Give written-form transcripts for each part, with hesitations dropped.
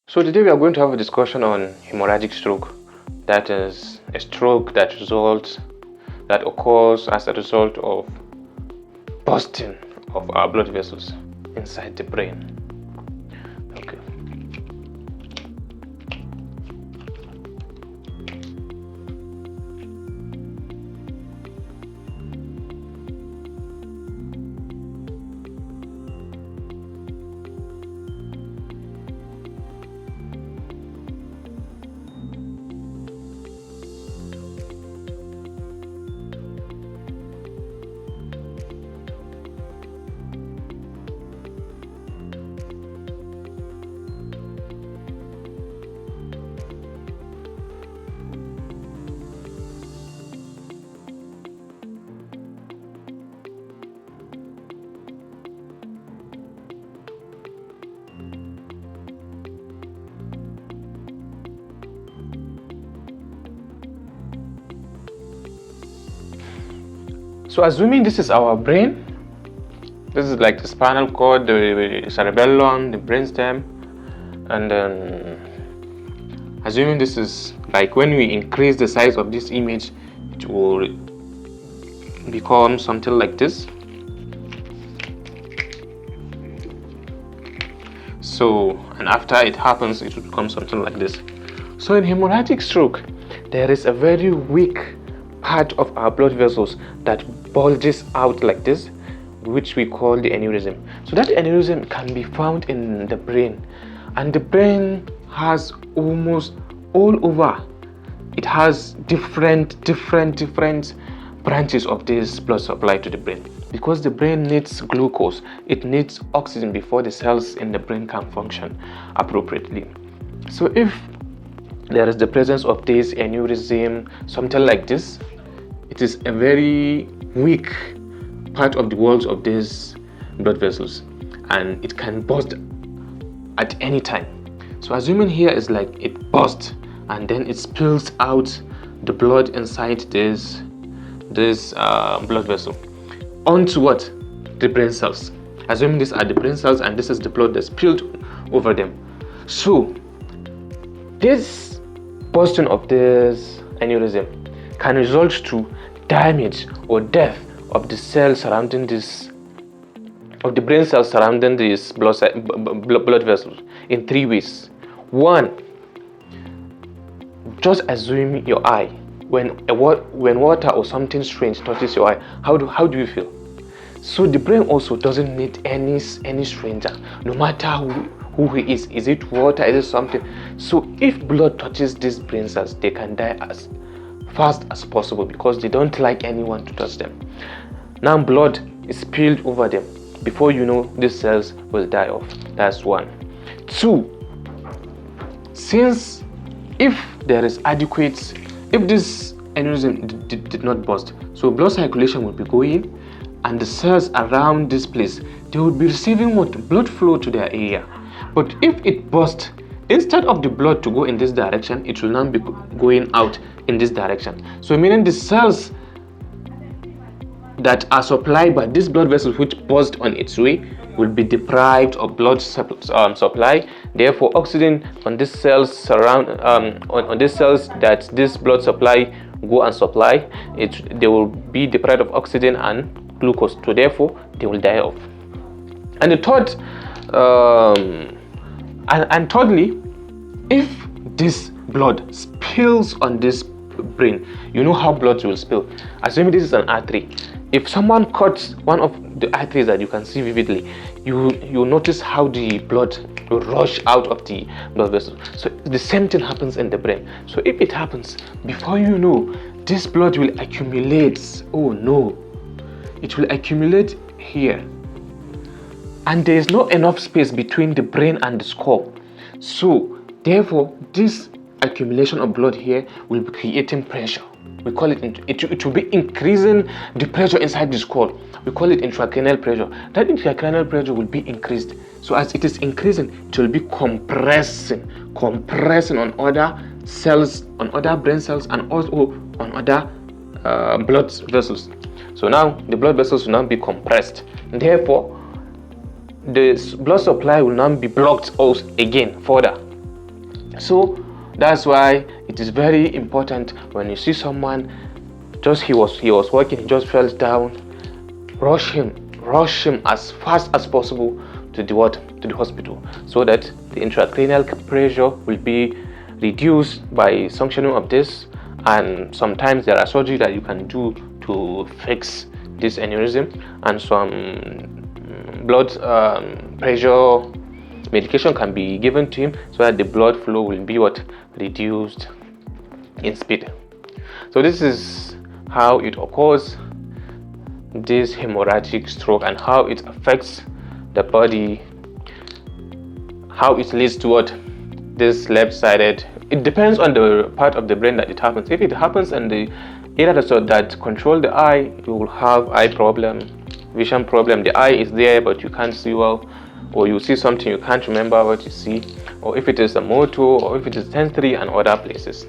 So today we are going to have a discussion on hemorrhagic stroke. That is a stroke that occurs as a result of bursting of our blood vessels inside the brain. Okay. So assuming this is our brain, this is like the spinal cord, the cerebellum, the brainstem, and then assuming this is like when we increase the size of this image, it will become something like this. So, and after it happens, it will become something like this. So in hemorrhagic stroke, there is a very weak part of our blood vessels that bulges out like this, which we call the aneurysm. So that aneurysm can be found in the brain, and the brain has almost all over. It has different branches of this blood supply to the brain, because the brain needs glucose, it needs oxygen before the cells in the brain can function appropriately. So if there is the presence of this aneurysm, something like this, it is a very weak part of the walls of these blood vessels, and it can burst at any time. So assuming here is like it bursts and then it spills out the blood inside this blood vessel onto what? The brain cells. Assuming these are the brain cells and this is the blood that's spilled over them. So this bursting of this aneurysm can result to damage or death of the cells surrounding this, of the brain cells surrounding these blood vessels, in 3 ways. 1, just assume your eye. When water or something strange touches your eye, how do you feel? So the brain also doesn't need any stranger, no matter who he is. Is it water? Is it something? So if blood touches these brain cells, they can die as fast as possible because they don't like anyone to touch them. Now blood is spilled over them. Before you know, these cells will die off. That's 1. 2, since if there is adequate, if this aneurysm did not burst, so blood circulation will be going, and the cells around this place, they will be receiving what? Blood flow to their area. But if it bursts, instead of the blood to go in this direction, it will now be going out in this direction. So meaning the cells that are supplied by this blood vessel which burst on its way will be deprived of blood supply. Therefore, oxygen on these cells on these cells that this blood supply go and supply, they will be deprived of oxygen and glucose. So therefore, they will die off. And the third, and thirdly, if this blood spills on this brain, you know how blood will spill. Assuming this is an artery, if someone cuts one of the arteries that you can see vividly, you notice how the blood will rush out of the blood vessel. So the same thing happens in the brain. So if it happens, before you know, this blood will accumulate. Oh no, it will accumulate here, and there is not enough space between the brain and the skull. So therefore, this accumulation of blood here will be creating pressure. We call it will be increasing the pressure inside the skull. We call it intracranial pressure. That intracranial pressure will be increased. So as it is increasing, it will be compressing on other cells, on other brain cells, and also on other blood vessels. So now the blood vessels will now be compressed. Therefore, the blood supply will now be blocked also again further. So that's why it is very important when you see someone, just he was walking, he just fell down, rush him as fast as possible to the hospital, so that the intracranial pressure will be reduced by suctioning of this. And sometimes there are surgery that you can do to fix this aneurysm, and some blood pressure medication can be given to him so that the blood flow will be reduced in speed. So this is how it occurs, this hemorrhagic stroke, and how it affects the body, how it leads to this left-sided. It depends on the part of the brain that it happens. If it happens in the area that control the eye, you will have eye problem, vision problem. The eye is there but you can't see well, or you see something you can't remember what you see, or if it is a motor, or if it is sensory and other places.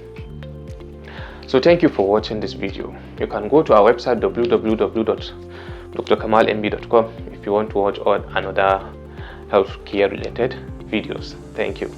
So thank you for watching this video. You can go to our website www.drkamalmb.com if you want to watch another healthcare related videos. Thank you.